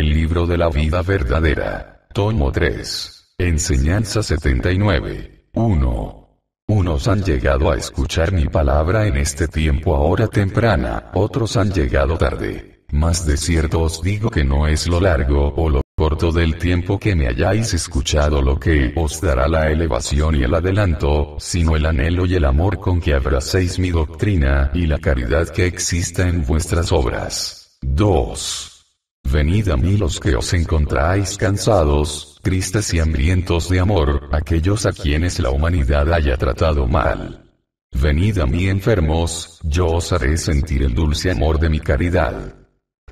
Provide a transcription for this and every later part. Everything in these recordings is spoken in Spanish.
El libro de la vida verdadera. Tomo 3. Enseñanza 79. 1. Unos han llegado a escuchar mi palabra en este tiempo a hora temprana, otros han llegado tarde. Mas de cierto os digo que no es lo largo o lo corto del tiempo que me hayáis escuchado lo que os dará la elevación y el adelanto, sino el anhelo y el amor con que abracéis mi doctrina y la caridad que exista en vuestras obras. 2. Venid a mí los que os encontráis cansados, tristes y hambrientos de amor, aquellos a quienes la humanidad haya tratado mal. Venid a mí enfermos, yo os haré sentir el dulce amor de mi caridad.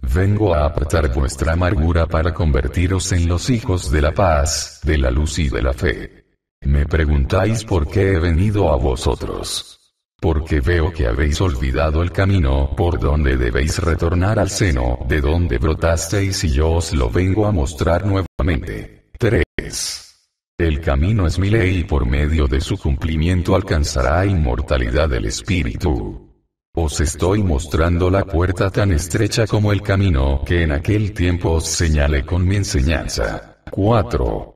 Vengo a apartar vuestra amargura para convertiros en los hijos de la paz, de la luz y de la fe. Me preguntáis por qué he venido a vosotros. Porque veo que habéis olvidado el camino por donde debéis retornar al seno de donde brotasteis y yo os lo vengo a mostrar nuevamente. 3. El camino es mi ley y por medio de su cumplimiento alcanzará inmortalidad del espíritu. Os estoy mostrando la puerta tan estrecha como el camino que en aquel tiempo os señalé con mi enseñanza. 4.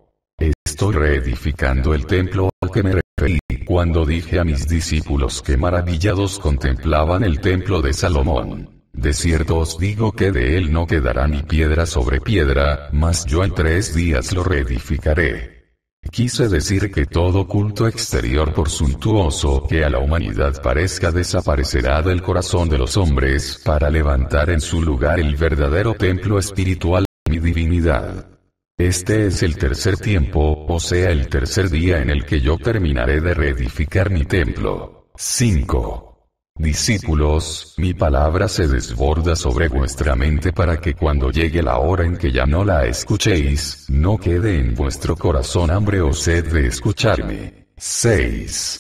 Estoy reedificando el templo al que me referí cuando dije a mis discípulos que maravillados contemplaban el templo de Salomón. De cierto os digo que de él no quedará ni piedra sobre piedra, mas yo en 3 días lo reedificaré. Quise decir que todo culto exterior por suntuoso que a la humanidad parezca desaparecerá del corazón de los hombres para levantar en su lugar el verdadero templo espiritual de mi divinidad. Este es el tercer tiempo, o sea el tercer día en el que yo terminaré de reedificar mi templo. 5. Discípulos, mi palabra se desborda sobre vuestra mente para que cuando llegue la hora en que ya no la escuchéis, no quede en vuestro corazón hambre o sed de escucharme. 6.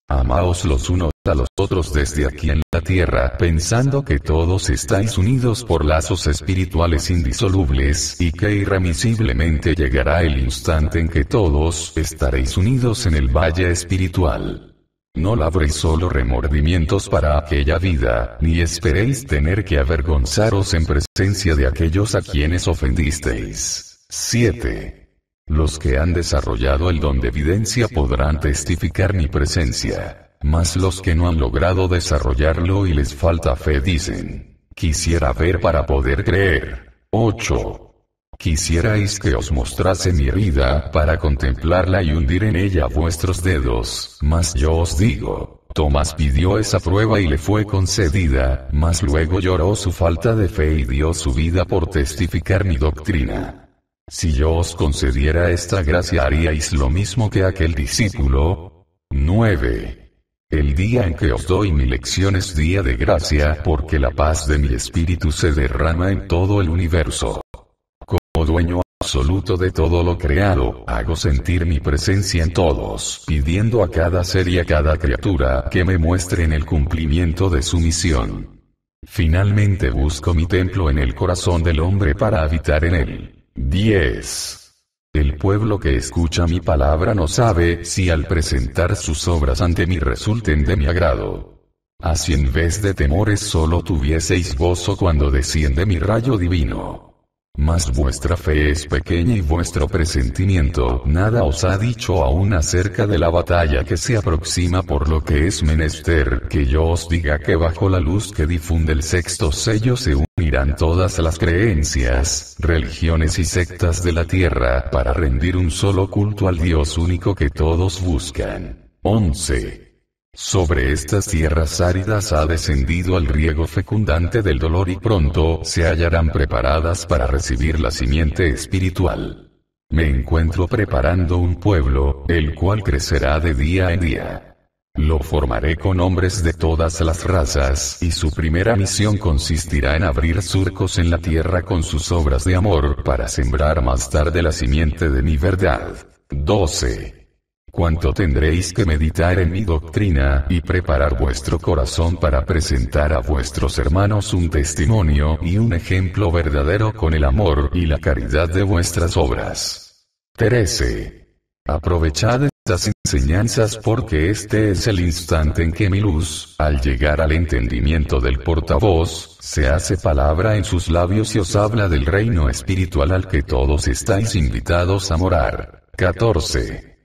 Amaos los unos a los otros desde aquí en la tierra, pensando que todos estáis unidos por lazos espirituales indisolubles, y que irremisiblemente llegará el instante en que todos estaréis unidos en el valle espiritual. No labréis solo remordimientos para aquella vida, ni esperéis tener que avergonzaros en presencia de aquellos a quienes ofendisteis. 7. Los que han desarrollado el don de evidencia podrán testificar mi presencia, mas los que no han logrado desarrollarlo y les falta fe dicen, quisiera ver para poder creer. 8. Quisierais que os mostrase mi herida para contemplarla y hundir en ella vuestros dedos, mas yo os digo, Tomás pidió esa prueba y le fue concedida, mas luego lloró su falta de fe y dio su vida por testificar mi doctrina. Si yo os concediera esta gracia haríais lo mismo que aquel discípulo. 9. El día en que os doy mi lección es día de gracia porque la paz de mi espíritu se derrama en todo el universo. Como dueño absoluto de todo lo creado, hago sentir mi presencia en todos, pidiendo a cada ser y a cada criatura que me muestren el cumplimiento de su misión. Finalmente busco mi templo en el corazón del hombre para habitar en él. 10. El pueblo que escucha mi palabra no sabe si al presentar sus obras ante mí resulten de mi agrado. Así en vez de temores solo tuvieseis gozo cuando desciende mi rayo divino. Mas vuestra fe es pequeña y vuestro presentimiento nada os ha dicho aún acerca de la batalla que se aproxima, por lo que es menester que yo os diga que bajo la luz que difunde el sexto sello se unirán todas las creencias, religiones y sectas de la tierra para rendir un solo culto al Dios único que todos buscan. 11. Sobre estas tierras áridas ha descendido el riego fecundante del dolor y pronto se hallarán preparadas para recibir la simiente espiritual. Me encuentro preparando un pueblo, el cual crecerá de día en día. Lo formaré con hombres de todas las razas, y su primera misión consistirá en abrir surcos en la tierra con sus obras de amor para sembrar más tarde la simiente de mi verdad. 12. Cuánto tendréis que meditar en mi doctrina y preparar vuestro corazón para presentar a vuestros hermanos un testimonio y un ejemplo verdadero con el amor y la caridad de vuestras obras. 13. Aprovechad estas enseñanzas porque este es el instante en que mi luz, al llegar al entendimiento del portavoz, se hace palabra en sus labios y os habla del reino espiritual al que todos estáis invitados a morar. 14.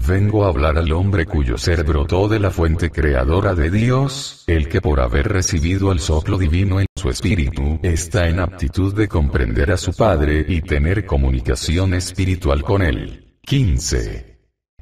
Vengo a hablar al hombre cuyo ser brotó de la fuente creadora de Dios, el que por haber recibido el soplo divino en su espíritu, está en aptitud de comprender a su Padre y tener comunicación espiritual con él. 15.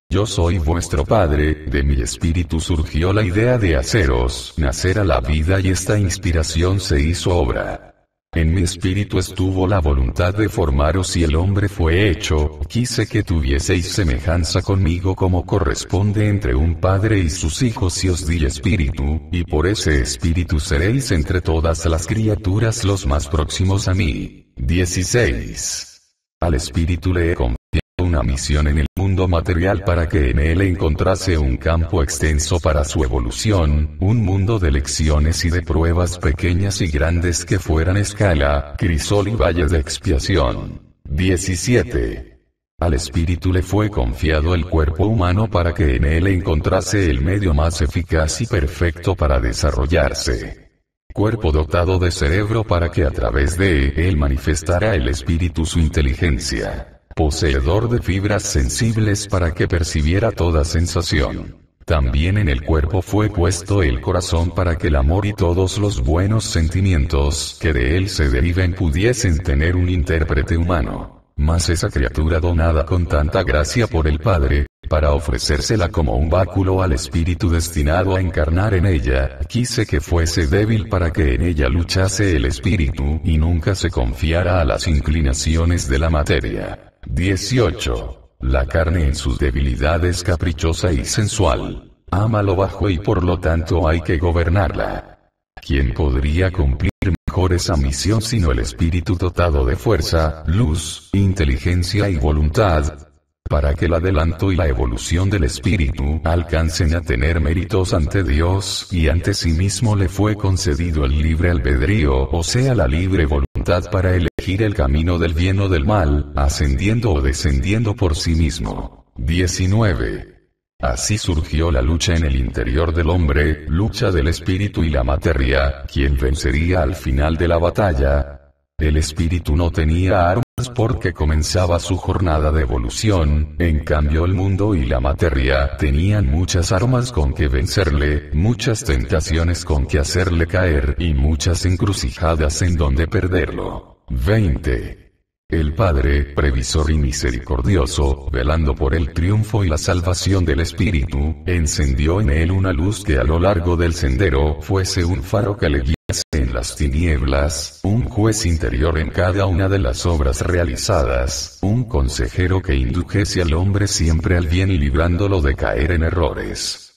Yo soy vuestro Padre, de mi espíritu surgió la idea de haceros nacer a la vida y esta inspiración se hizo obra. En mi espíritu estuvo la voluntad de formaros y el hombre fue hecho, quise que tuvieseis semejanza conmigo como corresponde entre un padre y sus hijos y os di espíritu, y por ese espíritu seréis entre todas las criaturas los más próximos a mí. 16. Al espíritu le he confiado una misión en el mundo material para que en él encontrase un campo extenso para su evolución, un mundo de lecciones y de pruebas pequeñas y grandes que fueran escala, crisol y valle de expiación. 17. Al espíritu le fue confiado el cuerpo humano para que en él encontrase el medio más eficaz y perfecto para desarrollarse. Cuerpo dotado de cerebro para que a través de él manifestara el espíritu su inteligencia. Poseedor de fibras sensibles para que percibiera toda sensación. También en el cuerpo fue puesto el corazón para que el amor y todos los buenos sentimientos que de él se deriven pudiesen tener un intérprete humano. Mas esa criatura donada con tanta gracia por el Padre, para ofrecérsela como un báculo al espíritu destinado a encarnar en ella, quise que fuese débil para que en ella luchase el espíritu y nunca se confiara a las inclinaciones de la materia. 18. La carne en sus debilidades caprichosa y sensual. Ama lo bajo y por lo tanto hay que gobernarla. ¿Quién podría cumplir mejor esa misión sino el espíritu dotado de fuerza, luz, inteligencia y voluntad? Para que el adelanto y la evolución del espíritu alcancen a tener méritos ante Dios y ante sí mismo le fue concedido el libre albedrío, o sea la libre voluntad para elegir el camino del bien o del mal, ascendiendo o descendiendo por sí mismo. 19. Así surgió la lucha en el interior del hombre, lucha del espíritu y la materia, ¿quién vencería al final de la batalla? El espíritu no tenía armas porque comenzaba su jornada de evolución, en cambio el mundo y la materia tenían muchas armas con que vencerle, muchas tentaciones con que hacerle caer y muchas encrucijadas en donde perderlo. 20. El Padre, previsor y misericordioso, velando por el triunfo y la salvación del espíritu, encendió en él una luz que a lo largo del sendero fuese un faro que le guiase en las tinieblas, un juez interior en cada una de las obras realizadas, un consejero que indujese al hombre siempre al bien y librándolo de caer en errores.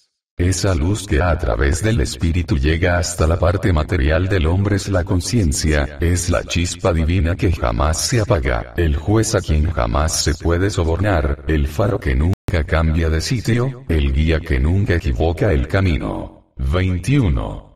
Esa luz que a través del espíritu llega hasta la parte material del hombre es la conciencia, es la chispa divina que jamás se apaga, el juez a quien jamás se puede sobornar, el faro que nunca cambia de sitio, el guía que nunca equivoca el camino. 21.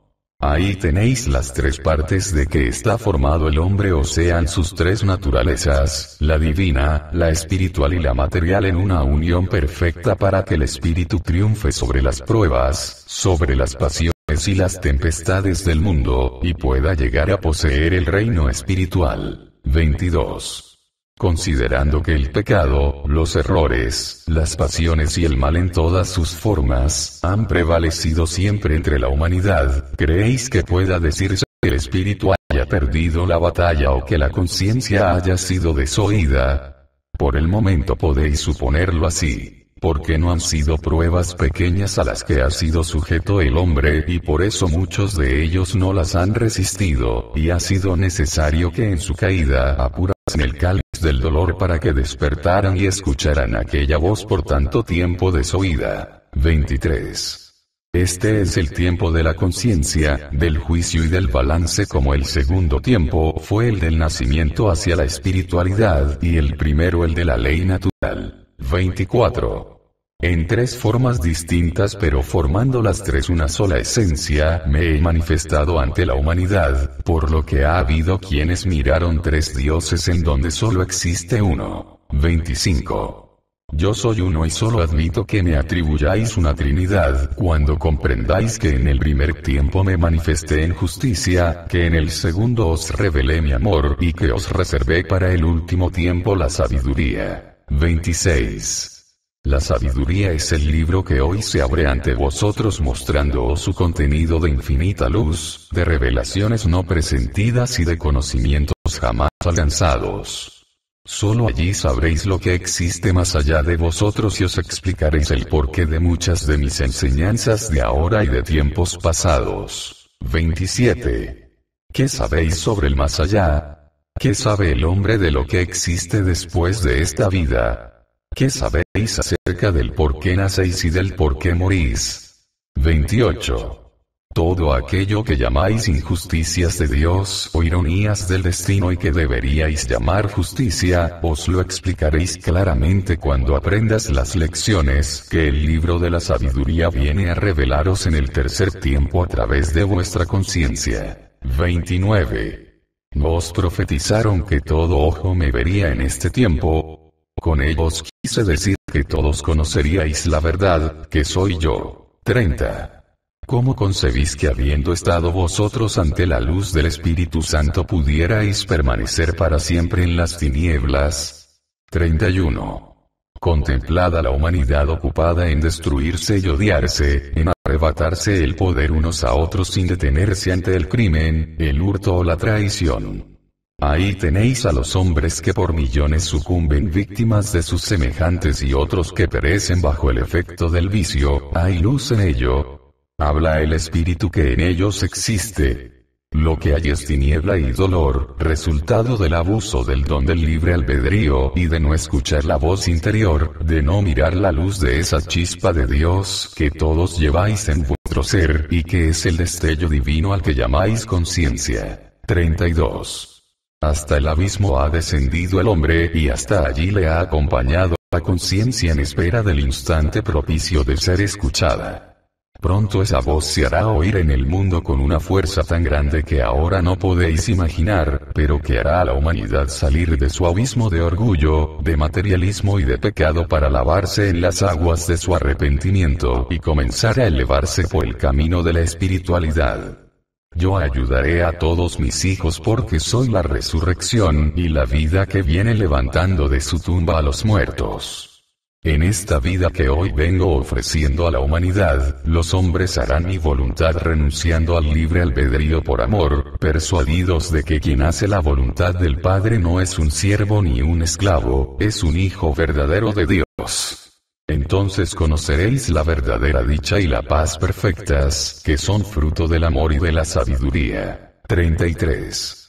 Ahí tenéis las tres partes de que está formado el hombre, o sean sus tres naturalezas, la divina, la espiritual y la material en una unión perfecta para que el espíritu triunfe sobre las pruebas, sobre las pasiones y las tempestades del mundo, y pueda llegar a poseer el reino espiritual. 22. Considerando que el pecado, los errores, las pasiones y el mal en todas sus formas, han prevalecido siempre entre la humanidad, ¿creéis que pueda decirse que el espíritu haya perdido la batalla o que la conciencia haya sido desoída? Por el momento podéis suponerlo así, porque no han sido pruebas pequeñas a las que ha sido sujeto el hombre y por eso muchos de ellos no las han resistido, y ha sido necesario que en su caída apurasen el cáliz del dolor para que despertaran y escucharan aquella voz por tanto tiempo desoída. 23. Este es el tiempo de la conciencia, del juicio y del balance, como el segundo tiempo fue el del nacimiento hacia la espiritualidad y el primero el de la ley natural. 24. En tres formas distintas pero formando las tres una sola esencia, me he manifestado ante la humanidad, por lo que ha habido quienes miraron tres dioses en donde solo existe uno. 25. Yo soy uno y solo admito que me atribuyáis una Trinidad, cuando comprendáis que en el primer tiempo me manifesté en justicia, que en el segundo os revelé mi amor y que os reservé para el último tiempo la sabiduría. 26. La sabiduría es el libro que hoy se abre ante vosotros mostrándoos su contenido de infinita luz, de revelaciones no presentidas y de conocimientos jamás alcanzados. Solo allí sabréis lo que existe más allá de vosotros y os explicaréis el porqué de muchas de mis enseñanzas de ahora y de tiempos pasados. 27. ¿Qué sabéis sobre el más allá? ¿Qué sabe el hombre de lo que existe después de esta vida? ¿Qué sabéis acerca del por qué nacéis y del por qué morís? 28. Todo aquello que llamáis injusticias de Dios o ironías del destino y que deberíais llamar justicia, os lo explicaréis claramente cuando aprendas las lecciones que el libro de la sabiduría viene a revelaros en el tercer tiempo a través de vuestra conciencia. 29. ¿No os profetizaron que todo ojo me vería en este tiempo? Con ello os quise decir que todos conoceríais la verdad, que soy yo. 30. ¿Cómo concebís que habiendo estado vosotros ante la luz del Espíritu Santo pudierais permanecer para siempre en las tinieblas? 31. Contemplad a la humanidad ocupada en destruirse y odiarse, en arrebatarse el poder unos a otros sin detenerse ante el crimen, el hurto o la traición. Ahí tenéis a los hombres que por millones sucumben víctimas de sus semejantes y otros que perecen bajo el efecto del vicio. ¿Hay luz en ello? Habla el espíritu que en ellos existe. Lo que hay es tiniebla y dolor, resultado del abuso del don del libre albedrío y de no escuchar la voz interior, de no mirar la luz de esa chispa de Dios que todos lleváis en vuestro ser y que es el destello divino al que llamáis conciencia. 32. Hasta el abismo ha descendido el hombre y hasta allí le ha acompañado la conciencia en espera del instante propicio de ser escuchada. Pronto esa voz se hará oír en el mundo con una fuerza tan grande que ahora no podéis imaginar, pero que hará a la humanidad salir de su abismo de orgullo, de materialismo y de pecado para lavarse en las aguas de su arrepentimiento y comenzar a elevarse por el camino de la espiritualidad. Yo ayudaré a todos mis hijos porque soy la resurrección y la vida que viene levantando de su tumba a los muertos. En esta vida que hoy vengo ofreciendo a la humanidad, los hombres harán mi voluntad renunciando al libre albedrío por amor, persuadidos de que quien hace la voluntad del Padre no es un siervo ni un esclavo, es un hijo verdadero de Dios. Entonces conoceréis la verdadera dicha y la paz perfectas, que son fruto del amor y de la sabiduría. 33.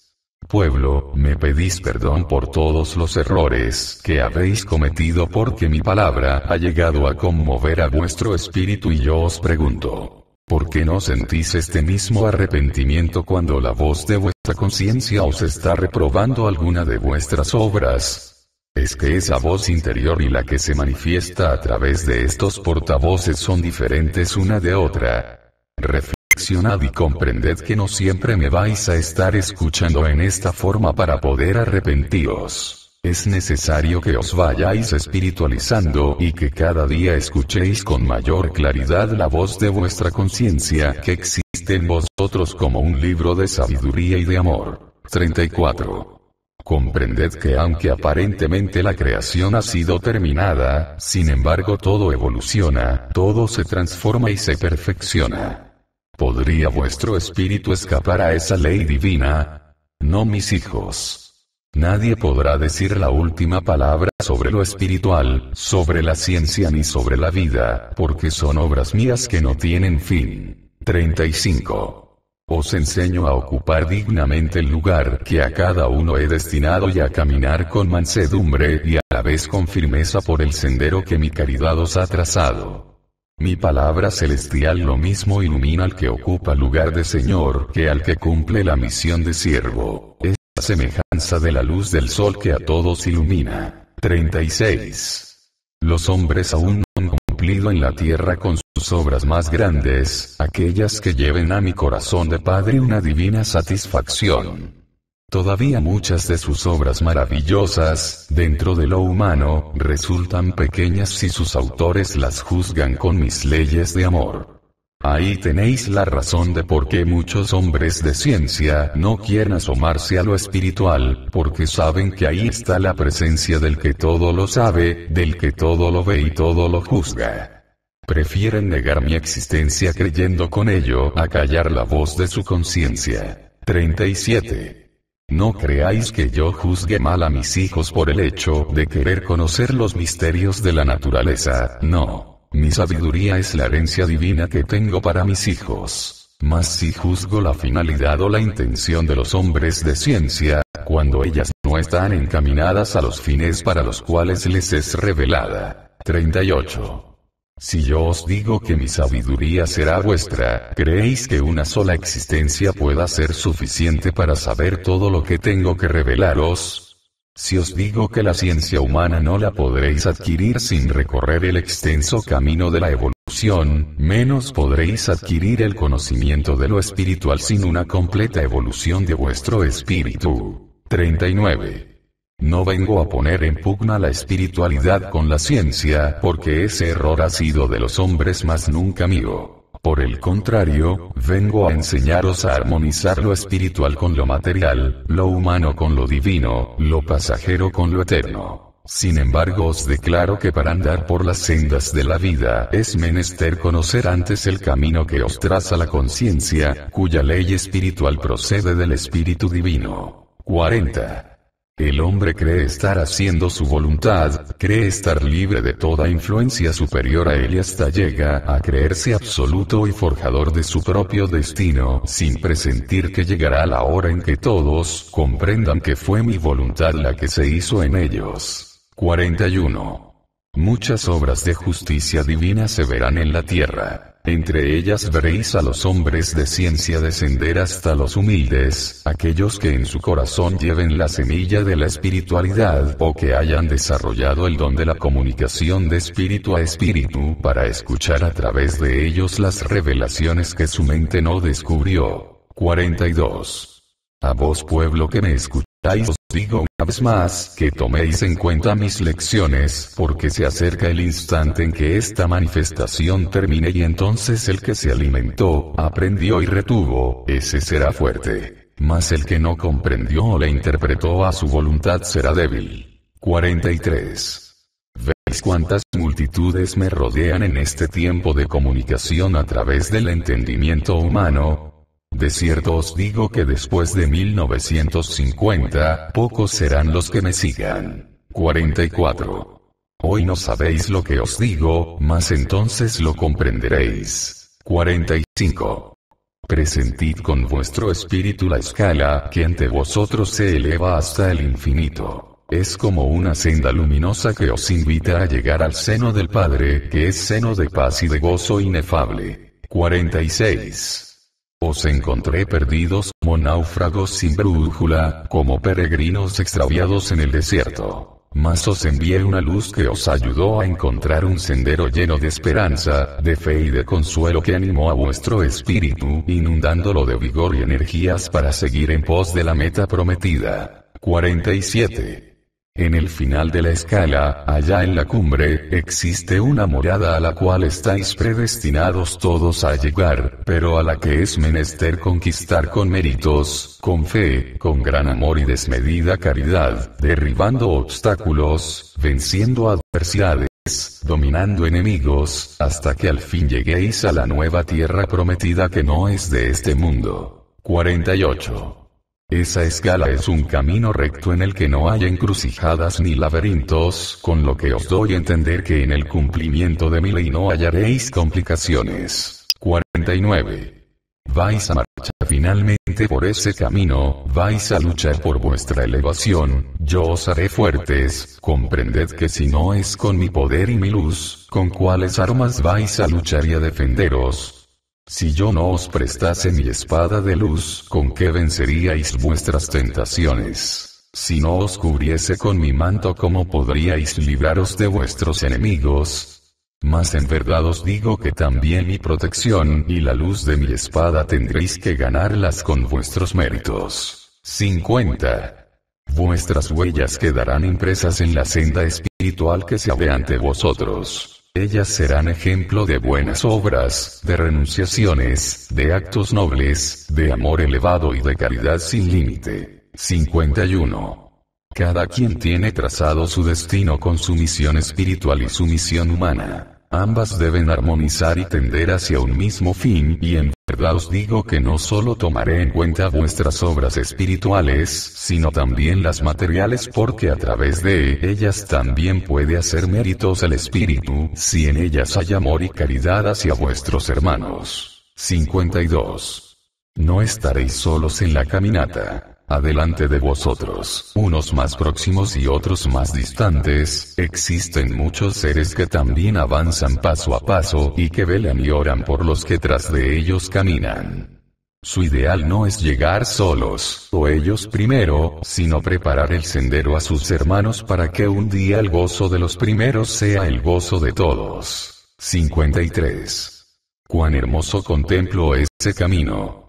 Pueblo, me pedís perdón por todos los errores que habéis cometido porque mi palabra ha llegado a conmover a vuestro espíritu y yo os pregunto, ¿por qué no sentís este mismo arrepentimiento cuando la voz de vuestra conciencia os está reprobando alguna de vuestras obras? Es que esa voz interior y la que se manifiesta a través de estos portavoces son diferentes una de otra. Reflexionad y comprended que no siempre me vais a estar escuchando en esta forma para poder arrepentiros. Es necesario que os vayáis espiritualizando y que cada día escuchéis con mayor claridad la voz de vuestra conciencia que existe en vosotros como un libro de sabiduría y de amor. 34. Comprended que aunque aparentemente la creación ha sido terminada, sin embargo todo evoluciona, todo se transforma y se perfecciona. ¿Podría vuestro espíritu escapar a esa ley divina? No, mis hijos. Nadie podrá decir la última palabra sobre lo espiritual, sobre la ciencia ni sobre la vida, porque son obras mías que no tienen fin. 35. Os enseño a ocupar dignamente el lugar que a cada uno he destinado y a caminar con mansedumbre y a la vez con firmeza por el sendero que mi caridad os ha trazado. Mi palabra celestial lo mismo ilumina al que ocupa lugar de Señor que al que cumple la misión de siervo. Es la semejanza de la luz del sol que a todos ilumina. 36. Los hombres aún no han cumplido en la tierra con sus obras más grandes, aquellas que lleven a mi corazón de Padre una divina satisfacción. Todavía muchas de sus obras maravillosas, dentro de lo humano, resultan pequeñas si sus autores las juzgan con mis leyes de amor. Ahí tenéis la razón de por qué muchos hombres de ciencia no quieren asomarse a lo espiritual, porque saben que ahí está la presencia del que todo lo sabe, del que todo lo ve y todo lo juzga. Prefieren negar mi existencia creyendo con ello a callar la voz de su conciencia. 37. No creáis que yo juzgue mal a mis hijos por el hecho de querer conocer los misterios de la naturaleza, no. Mi sabiduría es la herencia divina que tengo para mis hijos. Mas si juzgo la finalidad o la intención de los hombres de ciencia, cuando ellas no están encaminadas a los fines para los cuales les es revelada. 38. Si yo os digo que mi sabiduría será vuestra, ¿creéis que una sola existencia pueda ser suficiente para saber todo lo que tengo que revelaros? Si os digo que la ciencia humana no la podréis adquirir sin recorrer el extenso camino de la evolución, menos podréis adquirir el conocimiento de lo espiritual sin una completa evolución de vuestro espíritu. 39. No vengo a poner en pugna la espiritualidad con la ciencia, porque ese error ha sido de los hombres mas nunca mío. Por el contrario, vengo a enseñaros a armonizar lo espiritual con lo material, lo humano con lo divino, lo pasajero con lo eterno. Sin embargo os declaro que para andar por las sendas de la vida es menester conocer antes el camino que os traza la conciencia, cuya ley espiritual procede del Espíritu Divino. 40. El hombre cree estar haciendo su voluntad, cree estar libre de toda influencia superior a él y hasta llega a creerse absoluto y forjador de su propio destino, sin presentir que llegará la hora en que todos comprendan que fue mi voluntad la que se hizo en ellos. 41. Muchas obras de justicia divina se verán en la tierra. Entre ellas veréis a los hombres de ciencia descender hasta los humildes, aquellos que en su corazón lleven la semilla de la espiritualidad o que hayan desarrollado el don de la comunicación de espíritu a espíritu para escuchar a través de ellos las revelaciones que su mente no descubrió. 42. A vos pueblo que me escucháis os digo una vez más que toméis en cuenta mis lecciones, porque se acerca el instante en que esta manifestación termine y entonces el que se alimentó, aprendió y retuvo, ese será fuerte. Mas el que no comprendió o le interpretó a su voluntad será débil. 43. ¿Veis cuántas multitudes me rodean en este tiempo de comunicación a través del entendimiento humano? De cierto os digo que después de 1950, pocos serán los que me sigan. 44. Hoy no sabéis lo que os digo, mas entonces lo comprenderéis. 45. Presentid con vuestro espíritu la escala que ante vosotros se eleva hasta el infinito. Es como una senda luminosa que os invita a llegar al seno del Padre, que es seno de paz y de gozo inefable. 46. Os encontré perdidos como náufragos sin brújula, como peregrinos extraviados en el desierto. Mas os envié una luz que os ayudó a encontrar un sendero lleno de esperanza, de fe y de consuelo que animó a vuestro espíritu, inundándolo de vigor y energías para seguir en pos de la meta prometida. 47. En el final de la escala, allá en la cumbre, existe una morada a la cual estáis predestinados todos a llegar, pero a la que es menester conquistar con méritos, con fe, con gran amor y desmedida caridad, derribando obstáculos, venciendo adversidades, dominando enemigos, hasta que al fin lleguéis a la nueva tierra prometida que no es de este mundo. 48. Esa escala es un camino recto en el que no hay encrucijadas ni laberintos, con lo que os doy a entender que en el cumplimiento de mi ley no hallaréis complicaciones. 49. Vais a marchar finalmente por ese camino, vais a luchar por vuestra elevación, yo os haré fuertes, comprended que si no es con mi poder y mi luz, ¿con cuáles armas vais a luchar y a defenderos? Si yo no os prestase mi espada de luz, ¿con qué venceríais vuestras tentaciones? Si no os cubriese con mi manto, ¿cómo podríais libraros de vuestros enemigos? Mas en verdad os digo que también mi protección y la luz de mi espada tendréis que ganarlas con vuestros méritos. 50. Vuestras huellas quedarán impresas en la senda espiritual que se abre ante vosotros. Ellas serán ejemplo de buenas obras, de renunciaciones, de actos nobles, de amor elevado y de caridad sin límite. 51. Cada quien tiene trazado su destino con su misión espiritual y su misión humana. Ambas deben armonizar y tender hacia un mismo fin, y en verdad os digo que no solo tomaré en cuenta vuestras obras espirituales, sino también las materiales, porque a través de ellas también puede hacer méritos el espíritu, si en ellas hay amor y caridad hacia vuestros hermanos. 52. No estaréis solos en la caminata. Adelante de vosotros, unos más próximos y otros más distantes, existen muchos seres que también avanzan paso a paso y que velan y oran por los que tras de ellos caminan. Su ideal no es llegar solos, o ellos primero, sino preparar el sendero a sus hermanos para que un día el gozo de los primeros sea el gozo de todos. 53. Cuán hermoso contemplo ese camino.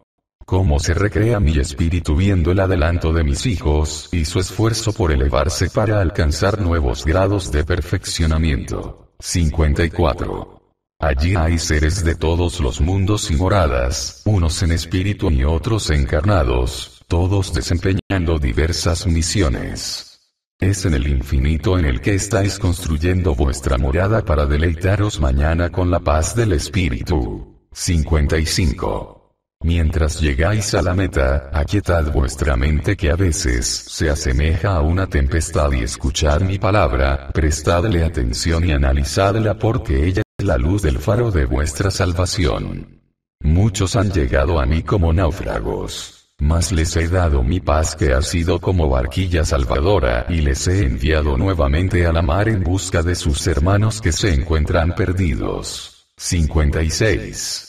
Cómo se recrea mi espíritu viendo el adelanto de mis hijos, y su esfuerzo por elevarse para alcanzar nuevos grados de perfeccionamiento. 54. Allí hay seres de todos los mundos y moradas, unos en espíritu y otros encarnados, todos desempeñando diversas misiones. Es en el infinito en el que estáis construyendo vuestra morada para deleitaros mañana con la paz del espíritu. 55. Mientras llegáis a la meta, aquietad vuestra mente que a veces se asemeja a una tempestad y escuchad mi palabra, prestadle atención y analizadla porque ella es la luz del faro de vuestra salvación. Muchos han llegado a mí como náufragos, mas les he dado mi paz que ha sido como barquilla salvadora y les he enviado nuevamente a la mar en busca de sus hermanos que se encuentran perdidos. 56.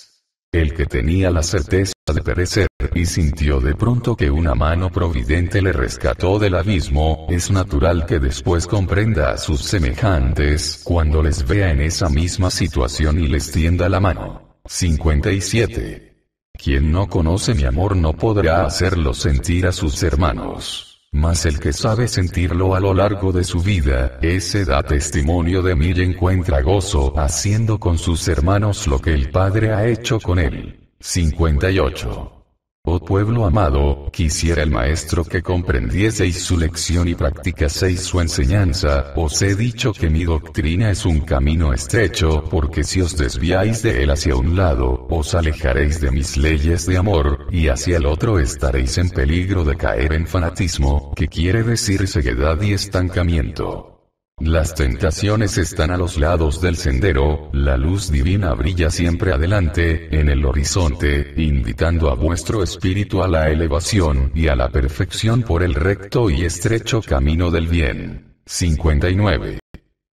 El que tenía la certeza de perecer, y sintió de pronto que una mano providente le rescató del abismo, es natural que después comprenda a sus semejantes, cuando les vea en esa misma situación y les tienda la mano. 57. Quien no conoce mi amor no podrá hacerlo sentir a sus hermanos. Mas el que sabe sentirlo a lo largo de su vida, ese da testimonio de mí y encuentra gozo haciendo con sus hermanos lo que el Padre ha hecho con él. 58. Oh pueblo amado, quisiera el Maestro que comprendieseis su lección y practicaseis su enseñanza. Os he dicho que mi doctrina es un camino estrecho, porque si os desviáis de él hacia un lado, os alejaréis de mis leyes de amor, y hacia el otro estaréis en peligro de caer en fanatismo, que quiere decir ceguedad y estancamiento. Las tentaciones están a los lados del sendero, la luz divina brilla siempre adelante, en el horizonte, invitando a vuestro espíritu a la elevación y a la perfección por el recto y estrecho camino del bien. 59.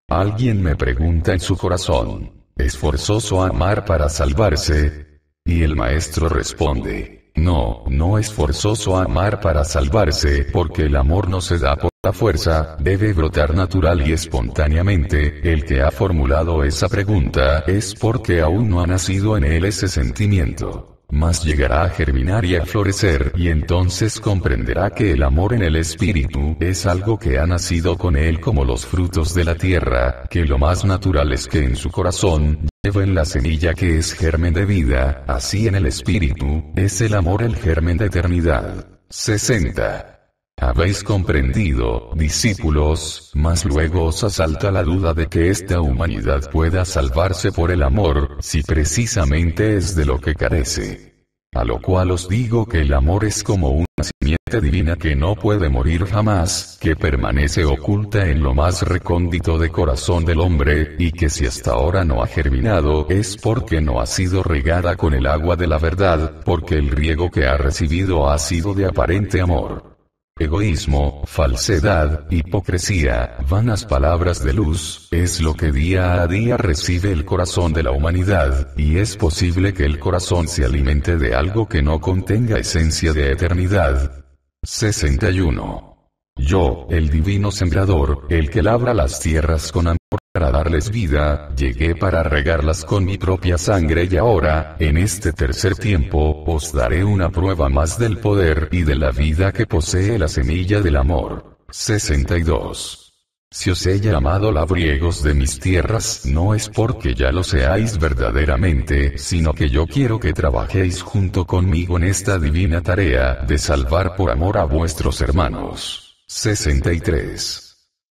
Alguien me pregunta en su corazón, ¿es forzoso amar para salvarse? Y el Maestro responde, no es forzoso amar para salvarse, porque el amor no se da por la fuerza, debe brotar natural y espontáneamente. El que ha formulado esa pregunta es porque aún no ha nacido en él ese sentimiento. Mas llegará a germinar y a florecer, y entonces comprenderá que el amor en el espíritu es algo que ha nacido con él como los frutos de la tierra, que lo más natural es que en su corazón lleven la semilla que es germen de vida, así en el espíritu, es el amor el germen de eternidad. 60. Habéis comprendido, discípulos, mas luego os asalta la duda de que esta humanidad pueda salvarse por el amor, si precisamente es de lo que carece. A lo cual os digo que el amor es como una simiente divina que no puede morir jamás, que permanece oculta en lo más recóndito de corazón del hombre, y que si hasta ahora no ha germinado es porque no ha sido regada con el agua de la verdad, porque el riego que ha recibido ha sido de aparente amor. Egoísmo, falsedad, hipocresía, vanas palabras de luz, es lo que día a día recibe el corazón de la humanidad, y es posible que el corazón se alimente de algo que no contenga esencia de eternidad. 61. Yo, el divino sembrador, el que labra las tierras con amor, para darles vida, llegué para regarlas con mi propia sangre y ahora, en este tercer tiempo, os daré una prueba más del poder y de la vida que posee la semilla del amor. 62. Si os he llamado labriegos de mis tierras, no es porque ya lo seáis verdaderamente, sino que yo quiero que trabajéis junto conmigo en esta divina tarea de salvar por amor a vuestros hermanos. 63.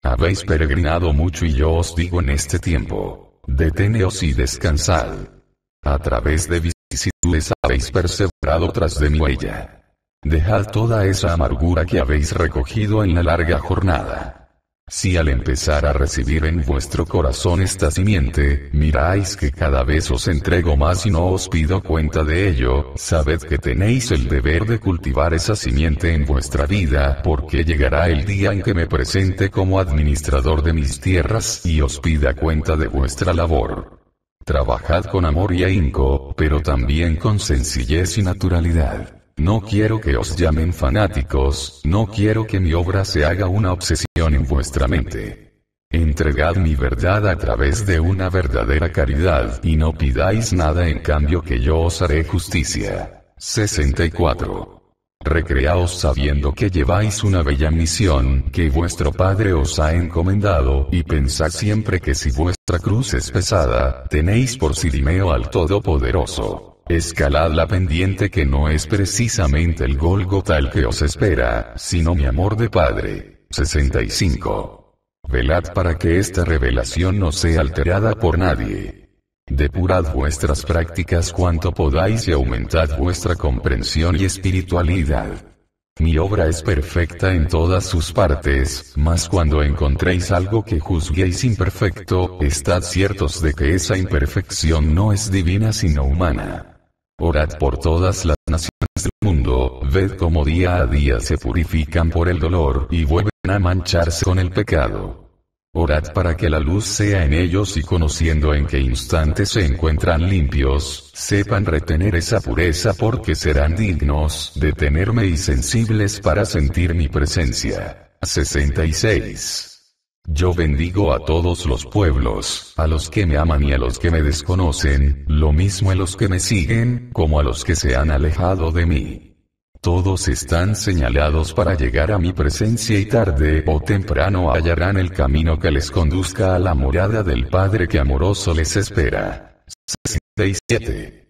Habéis peregrinado mucho y yo os digo en este tiempo, deteneos y descansad. A través de vicisitudes habéis perseverado tras de mi huella. Dejad toda esa amargura que habéis recogido en la larga jornada. Si al empezar a recibir en vuestro corazón esta simiente, miráis que cada vez os entrego más y no os pido cuenta de ello, sabed que tenéis el deber de cultivar esa simiente en vuestra vida, porque llegará el día en que me presente como administrador de mis tierras y os pida cuenta de vuestra labor. Trabajad con amor y ahínco, pero también con sencillez y naturalidad. No quiero que os llamen fanáticos, no quiero que mi obra se haga una obsesión en vuestra mente. Entregad mi verdad a través de una verdadera caridad, y no pidáis nada en cambio que yo os haré justicia. 64. Recreaos sabiendo que lleváis una bella misión, que vuestro Padre os ha encomendado, y pensad siempre que si vuestra cruz es pesada, tenéis por Cirimeo al Todopoderoso. Escalad la pendiente que no es precisamente el Gólgota el que os espera, sino mi amor de Padre. 65. Velad para que esta revelación no sea alterada por nadie. Depurad vuestras prácticas cuanto podáis y aumentad vuestra comprensión y espiritualidad. Mi obra es perfecta en todas sus partes, mas cuando encontréis algo que juzguéis imperfecto, estad ciertos de que esa imperfección no es divina sino humana. Orad por todas las naciones del mundo, ved cómo día a día se purifican por el dolor y vuelven a mancharse con el pecado. Orad para que la luz sea en ellos y conociendo en qué instante se encuentran limpios, sepan retener esa pureza porque serán dignos de tenerme y sensibles para sentir mi presencia. 66. Yo bendigo a todos los pueblos, a los que me aman y a los que me desconocen, lo mismo a los que me siguen, como a los que se han alejado de mí. Todos están señalados para llegar a mi presencia y tarde o temprano hallarán el camino que les conduzca a la morada del Padre que amoroso les espera. 67.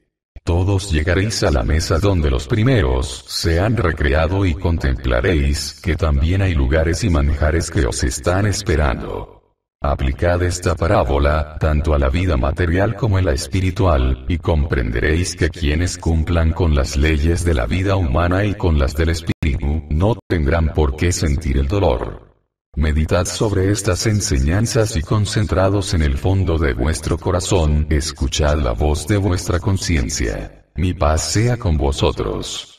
Todos llegaréis a la mesa donde los primeros se han recreado y contemplaréis que también hay lugares y manjares que os están esperando. Aplicad esta parábola, tanto a la vida material como a la espiritual, y comprenderéis que quienes cumplan con las leyes de la vida humana y con las del espíritu, no tendrán por qué sentir el dolor. Meditad sobre estas enseñanzas y concentrados en el fondo de vuestro corazón, escuchad la voz de vuestra conciencia. Mi paz sea con vosotros.